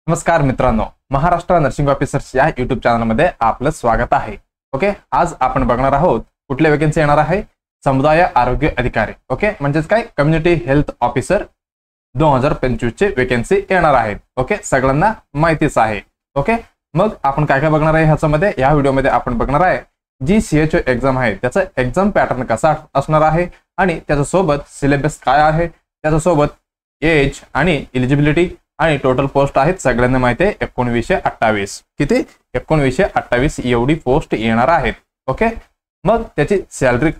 नमस्कार मित्रांनो, Maharashtra nursing officers या युट्यूब चॅनलमध्ये आपलं स्वागत आहे। ओके, आज आपण बघणार आहोत कुठल्या वेकेन्सी येणार आहे। समुदाय आरोग्य अधिकारी, ओके, म्हणजेच काय कम्युनिटी हेल्थ ऑफिसर 2025 चे वेकेन्सी येणार आहेत। ओके, सगळ्यांना माहितीच आहे। ओके, मग आपण काय काय बघणार आहे ह्याच्यामध्ये, या व्हिडिओमध्ये आपण बघणार आहे जी CHO एक्झाम आहे त्याचा एक्झाम पॅटर्न कसा असणार आहे आणि त्याच्यासोबत सिलेबस काय आहे, त्याच्यासोबत एज आणि एलिजिबिलिटी आणि टोटल पोस्ट आहेत सगळ्यांना माहिती आहे 1928 किती 1928 एवढी पोस्ट येणार आहेत। ओके, मग त्याची सॅलरी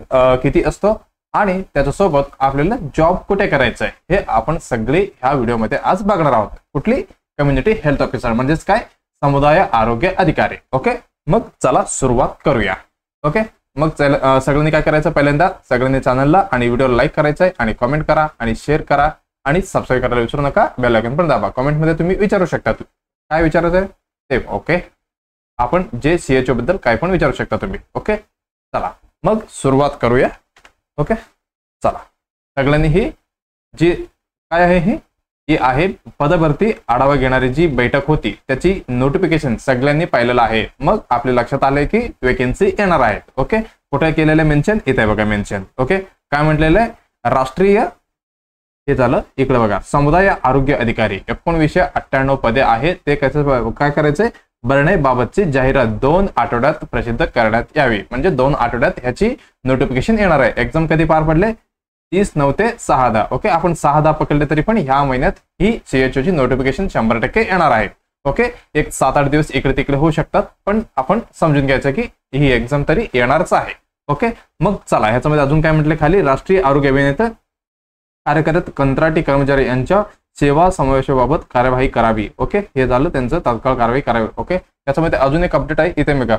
किती असतो आणि त्याच्यासोबत आपल्याला जॉब कुठे करायचा आहे हे आपण सगळे ह्या व्हिडिओमध्ये आज बघणार आहोत। कुठली कम्युनिटी हेल्थ ऑफिसर म्हणजेच काय समुदाय आरोग्य अधिकारी। ओके, मग चला सुरुवात करूया। ओके, मग सगळ्यांनी काय करायचं, पहिल्यांदा सगळ्यांनी चॅनलला आणि व्हिडिओला लाईक करायचं आहे आणि कमेंट करा आणि शेअर करा आणि सबस्क्राइब करायला विसरू नका। बेल आयकॉन पण दाबा। कमेंट मध्ये तुम्ही विचारू शकता काय विचारायचं आहे ते। ओके, आपण जे CHO बद्दल काय पण विचारू शकता तुम्ही। ओके, चला मग सुरुवात करूया। ओके, चला सगळ्यांनी ही जी काय आहे ही आहे पदभरती आढावा घेणारी जी बैठक होती त्याची नोटिफिकेशन सगळ्यांनी पाहिलेलं आहे। मग आपल्या लक्षात आले की वेकेन्सी येणार आहेत। ओके, कुठे केलेले मेन्शन, इथे बघा मेन्शन। ओके, काय म्हटलेलं आहे, राष्ट्रीय हे झालं इकडे बघा समुदाय आरोग्य अधिकारी 1998 पदे आहेत। ते काय करायचंय, भरण्याबाबतची जाहिरात 2 आठवड्यात प्रसिद्ध करण्यात यावी। म्हणजे 2 आठवड्यात ह्याची नोटिफिकेशन येणार आहे। एक्झाम कधी पार पडले, 30/9 ते 6/10। ओके, आपण 6/10 पकडले तरी पण ह्या महिन्यात ही CHO ची नोटिफिकेशन 100% येणार आहे। ओके, एक 7-8 दिवस इकडे तिकडे होऊ शकतात, पण आपण समजून घ्यायचं की ही एक्झाम तरी येणारच आहे। ओके, मग चला ह्याच्यामध्ये अजून काय म्हटले, खाली राष्ट्रीय आरोग्य अभिनेता कार्यरत कंत्राटी कर्मचारी यांच्या सेवा समावेशाबाबत कार्यवाही करावी। ओके, हे झालं त्यांचं तात्काळ कारवाई करावी। ओके, त्याच्यामध्ये अजून एक अपडेट आहे इथे बघा,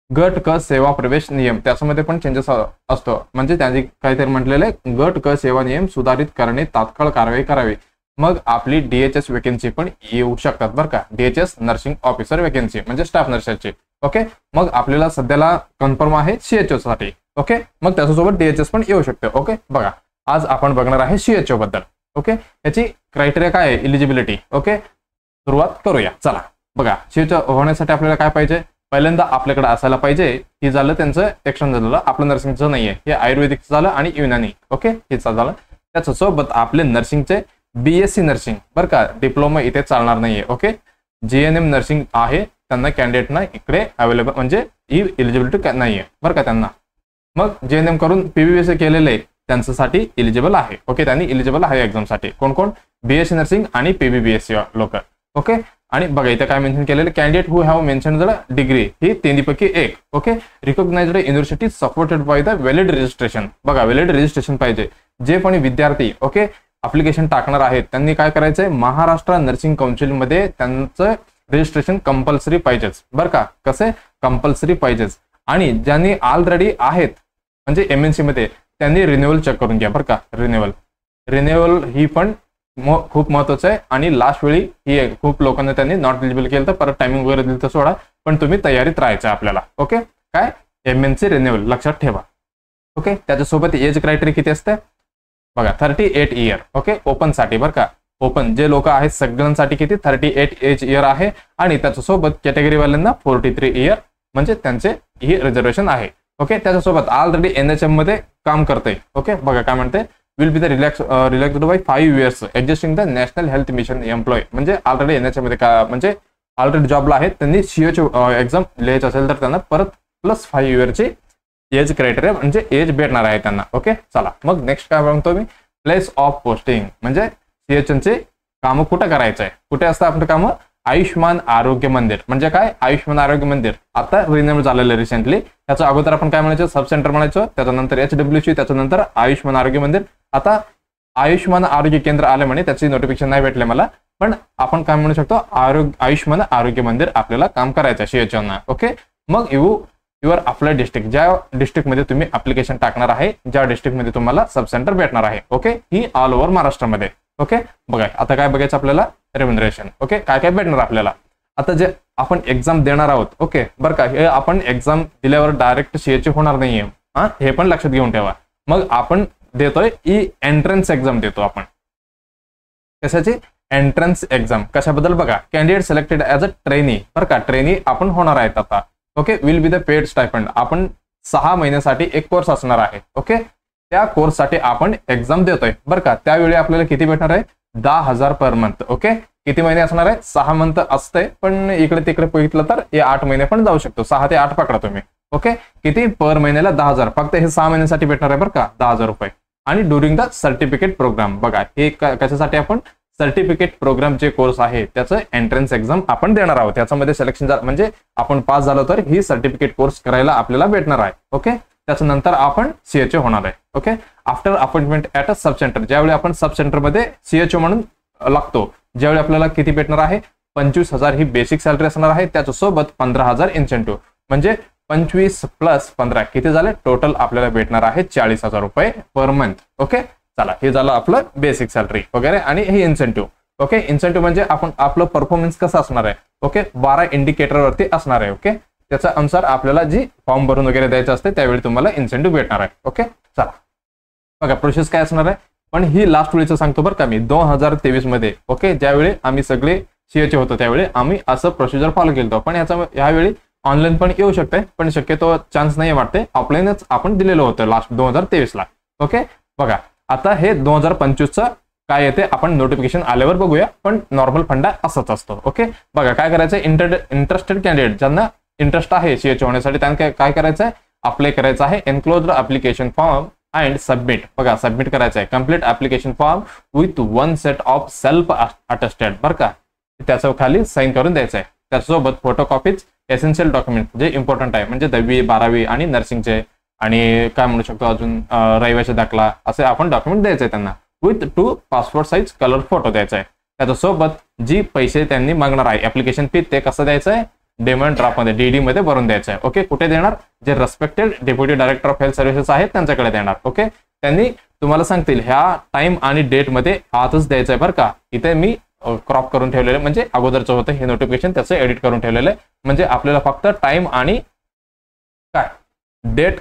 गट क सेवा प्रवेश नियम त्याच्यामध्ये पण चेंजेस असतो। म्हणजे त्यांनी काहीतरी म्हटलेलं आहे, गट क सेवा नियम सुधारित करणे तात्काळ कारवाई करावी। मग आपली DHS वेकेन्सी पण येऊ शकतात बरं का, DHS नर्सिंग ऑफिसर वेकेन्सी म्हणजे स्टाफ नर्सची। ओके, मग आपल्याला सध्याला कन्फर्म आहे CHO साठी। ओके, मग त्याच्यासोबत DHS पण येऊ शकते। ओके, बघा आज आपण बघणार आहे CHO बद्दल। ओके, याची क्रायटेरिया काय आहे, एलिजिबिलिटी। ओके, सुरुवात करूया। चला बघा, CHO होण्यासाठी आपल्याला काय पाहिजे, पहिल्यांदा आपल्याकडे असायला पाहिजे ही झालं त्यांचं एक्शन झालं, आपलं नर्सिंगचं नाहीये, हे आयुर्वेदिकचं झालं आणि युनानी। ओके, हेच झालं। त्याच्यासोबत आपले नर्सिंगचे BSc नर्सिंग बरं का, डिप्लोमा इथे चालणार नाहीये। ओके, GNM नर्सिंग आहे त्यांना कॅन्डिडेटना इकडे अवेलेबल म्हणजे ही एलिजिबिलिटी नाहीये बरं का त्यांना। मग GNM करून PBBSc केलेले त्यांच्यासाठी एलिजिबल आहे। ओके, त्यांनी एलिजिबल आहे एक्झाम साठी कोण कोण, BSc नर्सिंग आणि PBBSc लोक। ओके, आणि बघा इथे काय मेन्शन केलेलं, candidate who have mentioned the degree ही 3पैकी 1। Okay, recognised university supported by the valid registration. बघा व्हॅलिड रजिस्ट्रेशन पाहिजे। जे पण विद्यार्थी ओके ऍप्लिकेशन टाकणार आहेत त्यांनी काय करायचंय, महाराष्ट्र नर्सिंग काउन्सिल मध्ये त्यांचं रजिस्ट्रेशन कंपल्सरी पाहिजेच बरं का, कसे कंपल्सरी पाहिजेच। आणि ज्यांनी ऑलरेडी आहेत म्हणजे MNC मध्ये त्यांनी रिन्युअल चेक करून घ्या बरं का। रिन्युअल ही पण खूप महत्वाचं आहे। आणि लास्ट वेळी ही खूप लोकांना त्यांनी नॉट एलिजिबल केलं तर परत टायमिंग वगैरे दिलं तर सोडा, पण तुम्ही तयारीत राहायचं आपल्याला। ओके, काय MNC रिन्युअल लक्षात ठेवा। ओके, त्याच्यासोबत एज क्रायटेरिया किती असते बघा, 38 इयर। ओके, ओपन साठी बरं का, ओपन जे लोक आहेत सगळ्यांसाठी किती 38 एज इयर आहे। आणि त्याच्यासोबत कॅटेगरी वाल्यांना 43 इयर म्हणजे त्यांचे ही रिझर्वेशन आहे। ओके, त्याच्यासोबत ऑलरेडी NHM मध्ये काम करते। ओके, बघा काय म्हणते, will be the relaxed by 5 years existing the national health mission employ. म्हणजे ऑलरेडी NHM मध्ये का म्हणजे ऑलरेडी जॉबला आहेत, त्यांनी CHO एक्झाम लिहायचं असेल तर त्यांना परत प्लस 5 yearची एज क्रायटेरिया म्हणजे एज भेटणार आहे त्यांना। ओके, चला मग नेक्स्ट काय म्हणतो मी, प्लेस ऑफ पोस्टिंग म्हणजे CHOचे कामं कुठं करायचं आहे, कुठे असतं आपलं कामं, आयुष्यमान आरोग्य मंदिर। म्हणजे काय, आयुष्यमान आरोग्य मंदिर आता रिन्यू झालेलं रिसेंटली। त्याच्या अगोदर आपण काय म्हणायचं, सब सेंटर म्हणायचं, त्याच्यानंतर HWC, त्याच्यानंतर आयुष्यमान आरोग्य मंदिर। आता आयुष्यमान आरोग्य केंद्र आले म्हणे, त्याची नोटिफिकेशन नाही भेटले मला, पण आपण काय म्हणू शकतो, आयुष्यमान आरोग्य मंदिर आपल्याला काम करायचं CHO ना। ओके, मग युअर अप्लाय डिस्ट्रिक्ट, ज्या डिस्ट्रिक्ट मध्ये तुम्ही ऍप्लिकेशन टाकणार आहे, ज्या डिस्ट्रिक्ट मध्ये तुम्हाला सब सेंटर भेटणार आहे। ओके, ही ऑल ओव्हर महाराष्ट्रामध्ये। ओके, बघा आता काय बघायचं आपल्याला, रेम्युनरेशन। ओके, काय काय भेटणार आपल्याला, आता जे आपण एक्झाम देणार आहोत। ओके, बरं का, हे आपण एक्झाम दिल्यावर डायरेक्ट CHO होणार नाहीये, हे पण लक्षात घेऊन ठेवा। मग आपण देतोय एंट्रन्स एक्झाम देतो आपण, कशाची एंट्रन्स एक्झाम कशाबद्दल बघा, candidate selected as a trainee, बरं का, ट्रेनी आपण होणार आहेत आता. Okay, will be the paid stipend. आपण 6 महिन्यासाठी एक कोर्स असणार आहे. ओके, त्या कोर्ससाठी आपण एक्झाम देतोय बरं का. त्यावेळी आपल्याला किती भेटणार आहे, 10,000 पर मंथ. ओके, किती महिने असणार आहे, 6 मंथ असते, पण इकडे तिकडे बघितलं तर हे 8 महिने पण जाऊ शकतो. 6 ते 8 पकडा तुम्ही. ओके, किती पर महिन्याला 10,000. फक्त हे 6 महिन्यासाठी भेटणार आहे बरं का, 10,000 रुपये. आणि ड्युरिंग द सर्टिफिकेट प्रोग्राम, बघा हे कशासाठी, आपण सर्टिफिकेट प्रोग्राम जे कोर्स आहे त्याचं एंट्रन्स एक्झाम आपण देणार आहोत. त्याच्यामध्ये सिलेक्शन म्हणजे आपण पास झालो तर ही सर्टिफिकेट कोर्स करायला आपल्याला भेटणार आहे. ओके, त्याच्यानंतर आपण CHO होणार आहे. Okay, after appointment at a sub centre, ज्यावेळी आपण सब सेंटरमध्ये CHO म्हणून लागतो, ज्यावेळी आपल्याला किती भेटणार आहे, 25,000 ही बेसिक सॅलरी असणार आहे. त्याच्यासोबत 15,000 इन्सेंटिव्ह, म्हणजे 25 प्लस 15 किती झाले, टोटल आपल्याला भेटणार आहे 40,000 रुपये पर मंथ. ओके, चला हे झालं आपलं बेसिक सॅलरी वगैरे आणि हे इन्सेंटिव्ह. ओके, इन्सेंटिव्ह म्हणजे आपण आपलं परफॉर्मन्स कसं असणार आहे. ओके, 12 इंडिकेटरवरती असणार आहे. ओके, त्याच्या अनुसार आपल्याला जी फॉर्म भरून वगैरे द्यायचं असते त्यावेळी तुम्हाला इन्सेंटिव्ह भेटणार आहे. ओके, चला बघा प्रोसेस काय असणार आहे. पण ही लास्ट वेळीचं सांगतो बरं का मी, 2023 मध्ये. ओके, ज्यावेळी आम्ही सगळे CHO होतो त्यावेळी आम्ही असं प्रोसिजर फॉलो केलं. पण यावेळी ऑनलाईन पण येऊ शकते, पण शक्यतो चान्स नाही वाटते. ऑफलाईनच आपण दिलेलं होतं लास्ट 2023 ला. ओके, बघा आता हे 2025चं काय येते आपण नोटिफिकेशन आल्यावर बघूया, पण नॉर्मल फंडा असंच असतो. ओके, बघा काय करायचं, इंटरेस्टेड कॅन्डिडेट ज्यांना इंटरेस्ट आहे CHO होण्यासाठी त्यांना काय करायचं आहे, अप्लाय करायचं आहे. Enclosed application form and submit, बघा सबमिट करायचं आहे. Complete application form with 1 set of self attested, बरं का, त्याचं खाली साईन करून द्यायचं आहे. त्यासोबत फोटोकॉपीज एसेन्शियल डॉक्युमेंट जे इम्पॉर्टंट आहे, म्हणजे 10वी 12वी आणि नर्सिंगचे आणि काय म्हणू शकतो अजून रहिवासी दाखला, असे आपण डॉक्युमेंट द्यायचे त्यांना. With 2 passport size colour photo द्यायचा आहे. त्याच्यासोबत जी पैसे त्यांनी मागणार आहे ऍप्लिकेशन फी, ते कसं द्यायचं आहे, डिमांड ड्राफ्टमध्ये DD मध्ये भरून द्यायचं आहे. ओके, कुठे देणार, जे respected deputy director of health services आहेत त्यांच्याकडे देणार. ओके, त्यांनी तुम्हाला सांगतील ह्या टाइम आणि डेट मध्ये आजच द्यायचं आहे बरं का. इथे मी क्रॉप करून ठेवलेलं, म्हणजे अगोदरचं होतं हे नोटिफिकेशन, त्याचं एडिट करून ठेवलेलं आहे. म्हणजे आपल्याला फक्त टाइम आणि काय डेट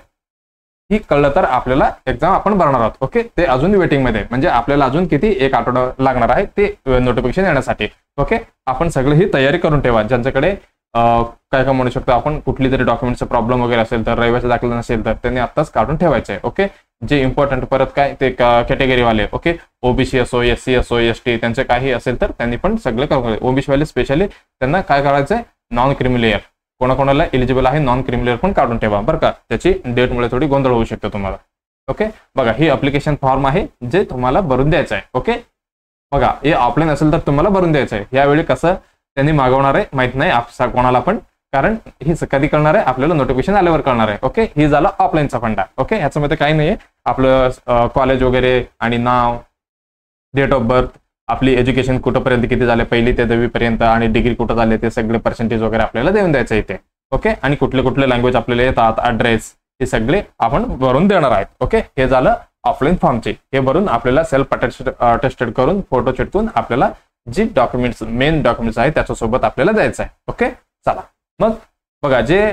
ही कळलं तर आपल्याला एक्झाम आपण भरणार आहोत. ओके, ते अजून वेटिंग मध्ये, म्हणजे आपल्याला अजून किती 1 आठवडा लागणार आहे ते नोटिफिकेशन येण्यासाठी. ओके, आपण सगळी ही तयारी करून ठेवा. ज्यांच्याकडे काय काय म्हणू शकतो आपण, कुठली तरी डॉक्युमेंटचा प्रॉब्लेम वगैरे असेल तर, रहिवासी दाखला नसेल तर त्यांनी आत्ताच काढून ठेवायचं आहे. ओके, जे इम्पॉर्टंट परत काय ते कॅटेगरीवाले, ओके, OBC असो, SC असो, ST, त्यांचे काही असेल तर त्यांनी पण सगळे करून, OBC वाले स्पेशली त्यांना काय करायचं आहे, नॉन क्रिमिलेअर, कोणाकोणाला एलिजिबल आहे नॉन क्रिमिलेअर पण काढून ठेवा बरं का, त्याची डेटमुळे थोडी गोंधळ होऊ शकतो तुम्हाला. ओके, बघा ही अप्लिकेशन फॉर्म आहे जे तुम्हाला भरून द्यायचं आहे. ओके, बघा हे ऑफलाईन असेल तर तुम्हाला भरून द्यायचं आहे. यावेळी कसं त्यांनी मागवणार आहे माहित नाही कोणाला पण, कारण ही कधी कळणार आहे, आपल्याला नोटिफिकेशन आल्यावर कळणार आहे. ओके, ही झाला ऑफलाईनचा फंडा. ओके, ह्याच्यामध्ये काही नाहीये, आपलं कॉलेज वगैरे आणि नाव, डेट ऑफ बर्थ, आपली एज्युकेशन कुठंपर्यंत किती झाले, 1ली ते 10वी पर्यंत, आणि डिग्री कुठं झाले ते सगळे पर्सेंटेज वगैरे आपल्याला देऊन द्यायचं इथे. ओके, आणि कुठले कुठले लँग्वेज आपल्याला येतात, ऍड्रेस, हे सगळे आपण भरून देणार आहेत. ओके, हे झालं ऑफलाईन फॉर्मचे. हे भरून आपल्याला सेल्फ अटेस्टेड करून फोटो चिटकून आपल्याला जी डॉक्युमेंट्स मेन डॉक्युमेंट्स आहेत त्याच्यासोबत आपल्याला द्यायचं आहे. ओके, चला मग बघा जे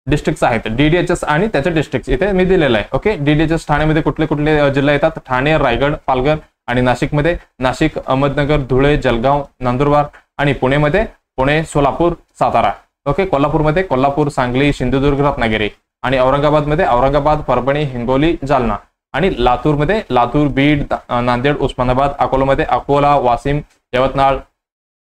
डिस्ट्रिक्ट्स आहेत DDHS आणि त्याचे डिस्ट्रिक्ट इथे मी दिलेलं आहे. ओके, DDHS ठाण्यामध्ये कुठले कुठले जिल्हे येतात, ठाणे, रायगड, पालघर, आणि नाशिकमध्ये नाशिक, अहमदनगर, धुळे, जळगाव, नंदुरबार, आणि पुणेमध्ये पुणे, सोलापूर, सातारा. ओके, कोल्हापूरमध्ये कोल्हापूर, सांगली, सिंधुदुर्ग, रत्नागिरी, आणि औरंगाबादमध्ये औरंगाबाद, परभणी, हिंगोली, जालना, आणि लातूरमध्ये लातूर, बीड, नांदेड, उस्मानाबाद, अकोलामध्ये अकोला, वाशिम, यवतमाळ,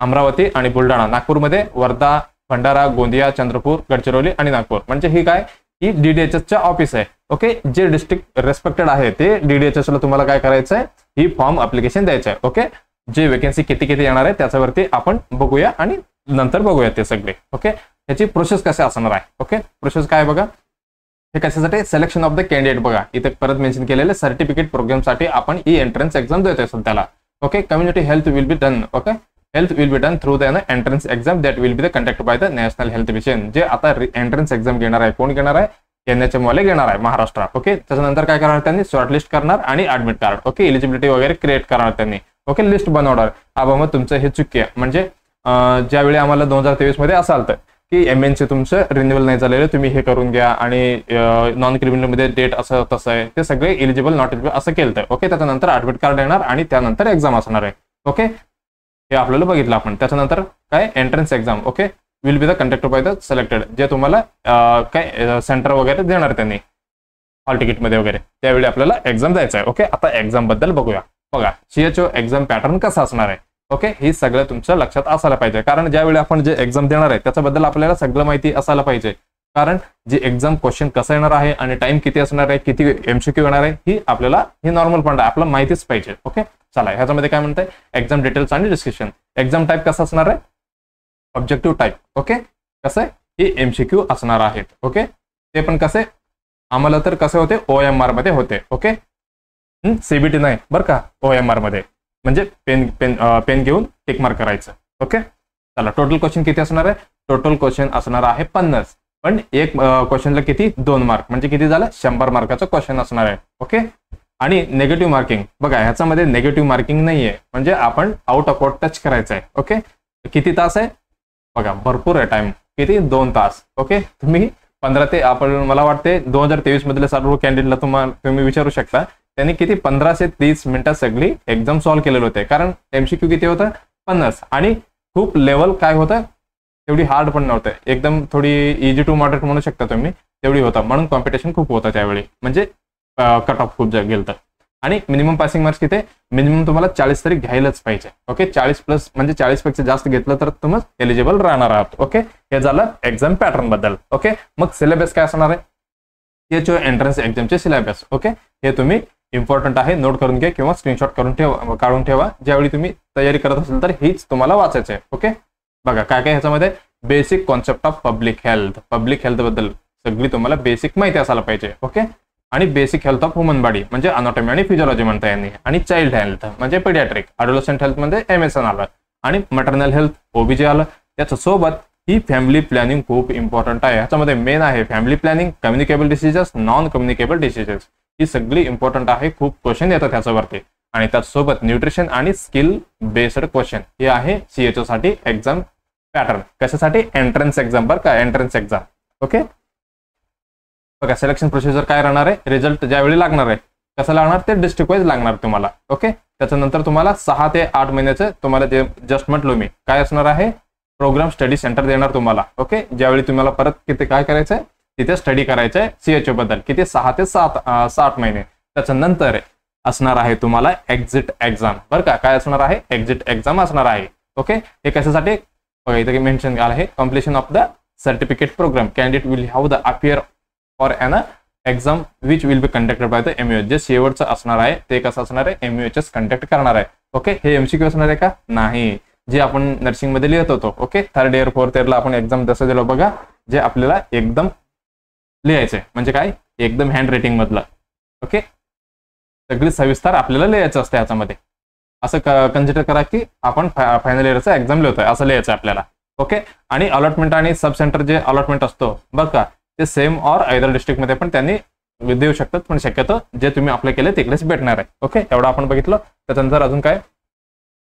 अमरावती आणि बुलढाणा, नागपूरमध्ये वर्धा, भंडारा, गोंदिया, चंद्रपूर, गडचिरोली आणि नागपूर. म्हणजे ही काय, ही DDHSच्या ऑफिस आहे. ओके, जे डिस्ट्रिक्ट रेस्पेक्टेड आहे ते DDHS ला तुम्हाला काय करायचं आहे, ही फॉर्म अप्लिकेशन द्यायचं आहे. ओके, जे वेकेन्सी किती किती येणार आहे त्याच्यावरती आपण बघूया आणि नंतर बघूया ते सगळे. ओके, ह्याची प्रोसेस कशी असणार आहे. ओके, प्रोसेस काय बघा, हे कशासाठी, सिलेक्शन ऑफ द कॅन्डिडेट. बघा इथे परत मेन्शन केलेले सर्टिफिकेट प्रोग्रामसाठी आपण ही एंट्रन्स एक्झाम देतोय सध्याला. Okay, community health will be done. Okay, health will be done through the entrance exam that will be the conduct by the national health mission. जे आता एंट्रन्स एक्झाम घेणार आहे, कोण घेणार आहे, NHM वाले घेणार आहे महाराष्ट्र. ओके, त्याच्यानंतर काय करणार त्यांनी, शॉर्टलिस्ट करणार आणि ऍडमिट कार्ड. ओके, एलिजिबिलिटी वगैरे क्रिएट करणार त्यांनी. ओके, लिस्ट बनवणार. आबा मग तुमचं हे चुकी आहे, म्हणजे ज्यावेळी आम्हाला 2023 मध्ये असं आलं की MNC तुमचं रिन्युअल नाही झालेलं, तुम्ही हे करून घ्या, आणि नॉन क्रिमिनल मध्ये डेट असं तसं आहे, ते सगळे एलिजिबल नॉट एलिजिबल असं केलं. ओके, त्याच्यानंतर ऍडमिट कार्ड येणार आणि त्यानंतर एक्झाम असणार आहे. ओके, हे आपल्याला बघितलं आपण. त्याच्यानंतर काय entrance exam okay will be the conducted by the selected, जे तुम्हाला काय सेंटर वगैरे देणार त्यांनी हॉल तिकीटमध्ये वगैरे, त्यावेळी आपल्याला एक्झाम द्यायचं आहे. ओके आता एक्झाम बद्दल बघूया. बघा CHO एक्झाम पॅटर्न कसा असणार आहे. ओके ही सगळं तुमच्या लक्षात असायला पाहिजे, कारण ज्यावेळी आपण जे एक्झाम देणार आहे त्याच्याबद्दल आपल्याला सगळं माहिती असायला पाहिजे. कारण जे एक्झाम क्वेश्चन कसं येणार आहे आणि टाइम किती असणार आहे, किती MCQ येणार आहे, ही आपल्याला ही नॉर्मल पण आपल्याला माहितीच पाहिजे. ओके चला ह्याच्यामध्ये काय म्हणतंय एक्झाम डिटेल्स आणि डिस्क्रिप्शन. एक्झाम टाईप कसं असणार आहे, ऑब्जेक्टिव्ह टाईप. ओके कसं आहे ही MCQ असणार आहेत. ओके ते पण कसे आम्हाला तर कसे होते OMR मध्ये होते. ओके CBT नाही बरं का, OMR मध्ये म्हणजे पेन घेऊन टिक मार्क करायचं. ओके चला टोटल क्वेश्चन किती असणार आहे, टोटल क्वेश्चन असणार आहे 50, पण एक क्वेश्चनला किती 2 मार्क म्हणजे किती झालं 100 मार्काचं क्वेश्चन असणार आहे. ओके आणि नेगेटिव्ह मार्किंग बघा ह्याच्यामध्ये नेगेटिव्ह मार्किंग नाहीये, म्हणजे आपण आउट ऑफ आउट टच करायचं आहे. ओके किती तास आहे बघा भरपूर आहे टाइम, किती 2 तास. ओके तुम्ही 15 ते आपण मला वाटते 2023 मधले सर्व कॅन्डिडेटला तुम्ही विचारू शकता, त्यांनी किती 15 ते 30 मिनिटात सगळी एक्झाम सॉल्व्ह केलेले होते. कारण MCQ किती होतं 50 आणि खूप लेवल काय होतं तेवढी हार्ड पण नव्हतं, एकदम थोडी इझी टू मॉडरेट म्हणू शकता तुम्ही, तेवढी होता. म्हणून कॉम्पिटिशन खूप होतं त्यावेळी, म्हणजे कट ऑफ खूप गेलं. आणि मिनिमम पासिंग मार्क्स किती मिनिमम तुम्हाला 40 तरी घ्यायलाच पाहिजे. ओके 40+ म्हणजे 40 पेक्षा जास्त घेतलं तर तुम्ही एलिजिबल राहणार आहात. ओके हे झालं एक्झाम पॅटर्न बद्दल. ओके मग सिलेबस काय असणार आहे, CHO एंट्रन्स एक्झामचे सिलेबस. ओके हे तुम्ही इम्पॉर्टंट आहे, नोट करून घ्या किंवा स्क्रीनशॉट काढून ठेवा. ज्यावेळी तुम्ही तयारी करत असेल तर हीच तुम्हाला वाचायचं आहे. ओके बघा काय काय ह्याच्यामध्ये basic concept of public health, public health बद्दल सगळी तुम्हाला बेसिक माहिती असायला पाहिजे. ओके आणि basic health of human body म्हणजे अनॉटॉमी आणि फिजिओलॉजी म्हणता यांनी, आणि चाइल्ड हेल्थ म्हणजे पेडियाट्रिक, अडोलसंट हेल्थ म्हणजे MSN आलं, आणि मटर्नल हेल्थ OBG आलं. त्याच्यासोबत ही फॅमिली प्लॅनिंग खूप इम्पॉर्टंट आहे. ह्याच्यामध्ये मेन आहे family planning, communicable diseases, non communicable diseases, ही सगळी इम्पॉर्टंट आहे. खूप क्वेश्चन येतात त्याच्यावरती, आणि त्याचसोबत न्यूट्रिशन आणि स्किल बेस्ड क्वेश्चन हे आहे CHO साठी एक्झाम पॅटर्न. कशासाठी एंट्रन्स एक्झाम बरं का, एंट्रन्स एक्झाम. ओके बघा सिलेक्शन प्रोसिजर काय राहणार आहे, रिझल्ट ज्यावेळी लागणार आहे कसं लागणार ते डिस्ट्रिक्ट वाईज लागणार तुम्हाला. ओके त्याच्यानंतर तुम्हाला 6 ते 8 महिन्याचं तुम्हाला जे जस्ट म्हटलो मी काय असणार आहे प्रोग्राम स्टडी सेंटर देणार तुम्हाला. ओके ज्यावेळी तुम्हाला परत किती काय करायचंय तिथे स्टडी करायचंय CHO बद्दल, किती 6 ते 7 महिने. त्याच्यानंतर असणार आहे तुम्हाला एक्झिट एक्झाम बरं का, काय असणार आहे एक्झिट एक्झाम असणार आहे. ओके हे कशासाठी बघा इथे मेन्शन आहे completion of the certificate programme candidate will have the appear for an exam which will be conducted by the MUH. जे शेवटचं असणार आहे ते कसं असणार आहे MUHच कंडक्ट करणार आहे. ओके हे MCQ असणार आहे का नाही, जे आपण नर्सिंग मध्ये लिहित होतो. ओके 3rd इयर 4th इयरला आपण एक्झाम जसं दिलं बघा, जे आपल्याला एकदम लिहायचंय म्हणजे काय एकदम हँड रायटिंग मधलं. ओके सगळी सविस्तर आपल्याला लिहायचं असतं ह्याच्यामध्ये. असं कन्सिडर करा की आपण फायनल इयरचं एक्झाम लिहितोय असं लिहायचं आपल्याला. ओके आणि अलॉटमेंट आणि सब सेंटर जे अलॉटमेंट असतो बघ का ते सेम ऑर आयदर डिस्ट्रिक्ट मध्ये पण त्यांनी देऊ शकतात, पण शक्यतो जे तुम्ही अप्लाय केले तिकडेच भेटणार आहे. ओके एवढं आपण बघितलं. त्याच्यानंतर अजून काय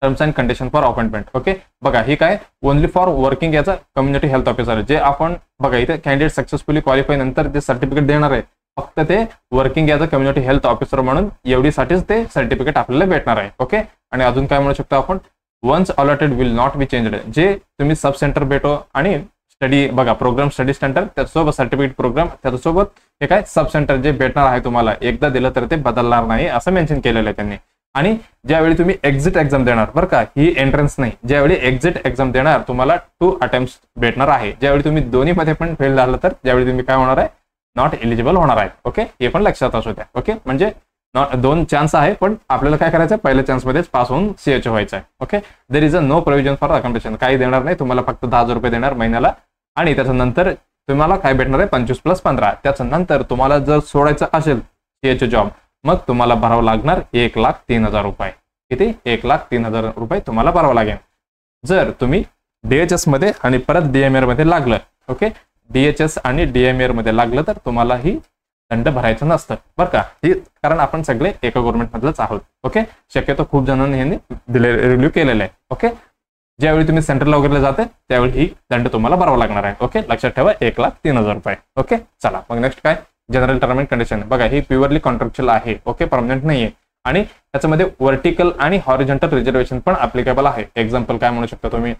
terms and condition for appointment. Okay बघा ही काय ओनली फॉर वर्किंग याचा कम्युनिटी हेल्थ ऑफिसर, जे आपण बघा इथे कॅन्डिडेट सक्सेसफुली क्वालिफाय नंतर जे सर्टिफिकेट देणार आहे फक्त ते वर्किंग याचा कम्युनिटी हेल्थ ऑफिसर म्हणून एवढीसाठीच ते सर्टिफिकेट आपल्याला भेटणार आहे. ओके आणि अजून काय म्हणू शकतो आपण once allotted will not be changed, जे तुम्ही सब सेंटर भेटो आणि स्टडी बघा प्रोग्राम स्टडी सेंटर त्याच्यासोबत सर्टिफिकेट प्रोग्राम त्याच्यासोबत हे काय सब सेंटर जे भेटणार आहे तुम्हाला एकदा दिलं तर ते बदलणार नाही असं मेन्शन केलेलं आहे त्यांनी. आणि ज्यावेळी तुम्ही एक्झिट एक्झाम देणार बरं का ही एंट्रन्स नाही, ज्यावेळी एक्झिट एक्झाम देणार तुम्हाला 2 अटेम्प्ट भेटणार आहे. ज्यावेळी तुम्ही दोन्ही मध्ये पण फेल झालं तर ज्यावेळी तुम्ही काय होणार आहे नॉट एलिजिबल होणार आहे. ओके हे पण लक्षात असू द्या. ओके म्हणजे 2 चान्स आहे, पण आपल्याला काय करायचं पहिल्या चान्स मध्येच पास होऊन CHO व्हायचं आहे. Okay there is a no provision for accommodation, काही देणार नाही तुम्हाला, फक्त 10,000 रुपये देणार महिन्याला. आणि त्याच्यानंतर तुम्हाला काय भेटणार आहे 25+15. त्याच्यानंतर तुम्हाला जर सोडायचं असेल CHO जॉब मग तुम्हाला भरावं लागणार 1,03,000 रुपये. किती 1,03,000 रुपये तुम्हाला भरावं लागेल. जर तुम्ही DHS मध्ये आणि परत DMR मध्ये लागलं. ओके DHS आणि DMR मध्ये लागलं तर तुम्हाला ही दंड भरायचं नसतं बरं का, ही कारण आपण सगळे एका गव्हर्नमेंट मधलंच आहोत. ओके शक्यतो खूप जणांनी यांनी रिव्ह्यू केलेलं आहे. ओके ज्यावेळी तुम्ही सेंटरला वगैरे जाते त्यावेळी ही दंड तुम्हाला भरावा लागणार आहे. ओके लक्षात ठेवा 1,03,000 रुपये. ओके चला मग नेक्स्ट काय जनरल टर्म अँड कंडिशन. बघा ही प्युअरली कॉन्ट्रॅक्च्युअल आहे. ओके परमनंट नाहीये. आणि त्याच्यामध्ये व्हर्टिकल आणि हॉरिझॉन्टल रिझर्वेशन पण ऍप्लिकेबल आहे. एक्झाम्पल काय म्हणू शकता तुम्ही,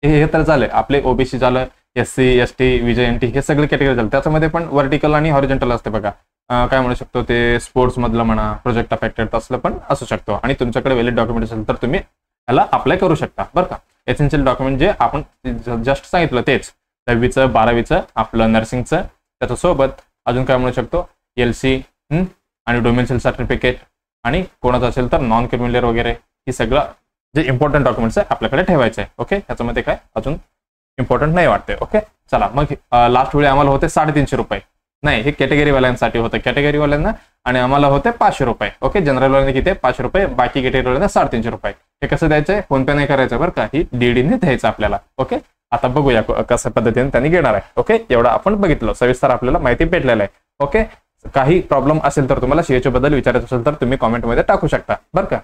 हे तर झाले आपले ओबीसी झालं, SC ST VJNT हे सगळे कॅटेगरी झाले. त्याच्यामध्ये पण व्हर्टिकल आणि हॉरिझॉन्टल असते बघा. काय म्हणू शकतो ते स्पोर्ट्स मधलं म्हणा, प्रोजेक्ट अफेक्टेड असलं पण असू शकतो. आणि तुमच्याकडे व्हॅलिड डॉक्युमेंट असेल तर तुम्ही याला अप्लाय करू शकता बरं का. एसेन्शियल डॉक्युमेंट जे आपण जस्ट सांगितलं तेच 10वीचं 12वीचं आपलं नर्सिंगचं, त्याच्यासोबत अजून काय म्हणू शकतो LC आणि डोमेन्शियल सर्टिफिकेट, आणि कोणाचं असेल तर नॉन क्रिमिनल वगैरे, ही सगळं जे इम्पॉर्टंट डॉक्युमेंट्स आहे आपल्याकडे ठेवायचे आहे. ओके, ह्याच्यामध्ये काय अजून इम्पॉर्टंट नाही वाटते. ओके चला, मग लास्ट वेळी आम्हाला होते 350 रुपये, नाही हे कॅटेगरीवाल्यांसाठी होतं, कॅटेगरीवाल्यांना, आणि आम्हाला होते 500 रुपये. ओके, जनरलवाल्यांनी किती 500 रुपये, बाकी कॅटेगरीवाल्यांना 350 रुपये. हे कसं द्यायचंय, फोन पे नाही करायचं बरं का, ही DD द्यायचं आपल्याला. ओके, आता बघूया कशा पद्धतीने त्यांनी घेणार आहे. ओके, एवढं आपण बघितलं, सविस्तर आपल्याला माहिती भेटलेलं आहे. ओके, काही प्रॉब्लेम असेल तर तुम्हाला CHA बद्दल विचारायचं असेल तर तुम्ही कॉमेंटमध्ये टाकू शकता बरं का,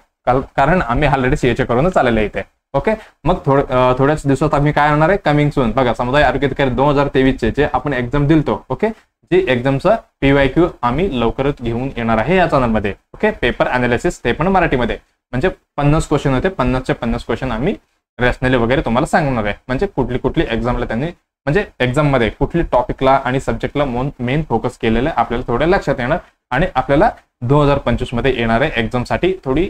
कारण आम्ही ऑलरेडी CHA करूनच आलेले आहे इथे. ओके, मग थोड्याच दिवसात आम्ही काय होणार आहे, कमिंग सून बघा, समुदाय आरोग्य अधिकारी 2023 जे आपण एक्झाम दिलतो. ओके, जे एक्झामचा PYQ आम्ही लवकरच घेऊन येणार आहे या चॅनलमध्ये. ओके, पेपर अनालिसिस ते पण मराठीमध्ये, म्हणजे 50 क्वेश्चन होते, 50चे 50 क्वेश्चन आम्ही रॅशनली वगैरे तुम्हाला सांगणार आहे. म्हणजे कुठली एक्झामला त्यांनी, म्हणजे एक्झाममध्ये कुठली टॉपिकला आणि सब्जेक्टला मेन फोकस केलेलं आहे आपल्याला थोडं लक्षात येणार, आणि आपल्याला 2025 मध्ये येणाऱ्या एक्झामसाठी थोडी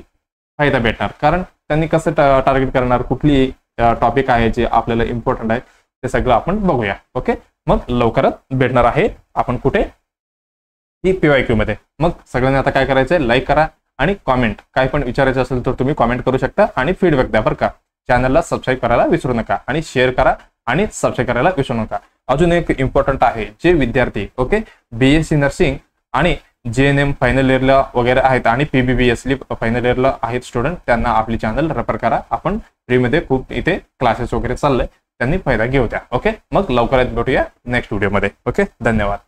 फायदा भेटणार. कारण त्यांनी कसं टार्गेट करणार, कुठली टॉपिक आहे जे आपल्याला इम्पॉर्टंट आहे ते सगळं आपण बघूया. ओके, मग लवकरच भेटणार आहे आपण कुठे, ही PYQ मध्ये. मग सगळ्यांनी आता काय करायचंय, लाईक करा आणि कॉमेंट, काय पण विचारायचं असेल तर तुम्ही कॉमेंट करू शकता आणि फीडबॅक द्या बरं का. चॅनलला सबस्क्राईब करायला विसरू नका आणि शेअर करा आणि सबस्क्राईब करायला विसरू नका. अजून एक इम्पॉर्टंट आहे, जे विद्यार्थी ओके BSc नर्सिंग आणि JNM फायनल इयरला वगैरे आहेत आणि PBBSली फायनल इयरला आहेत स्टुडंट, त्यांना आपली चॅनल रेफर करा. आपण फ्रीमध्ये खूप इथे क्लासेस वगैरे चाललंय, त्यांनी फायदा घेऊ द्या. ओके, मग लवकरच भेटूया नेक्स्ट व्हिडिओमध्ये. ओके, धन्यवाद.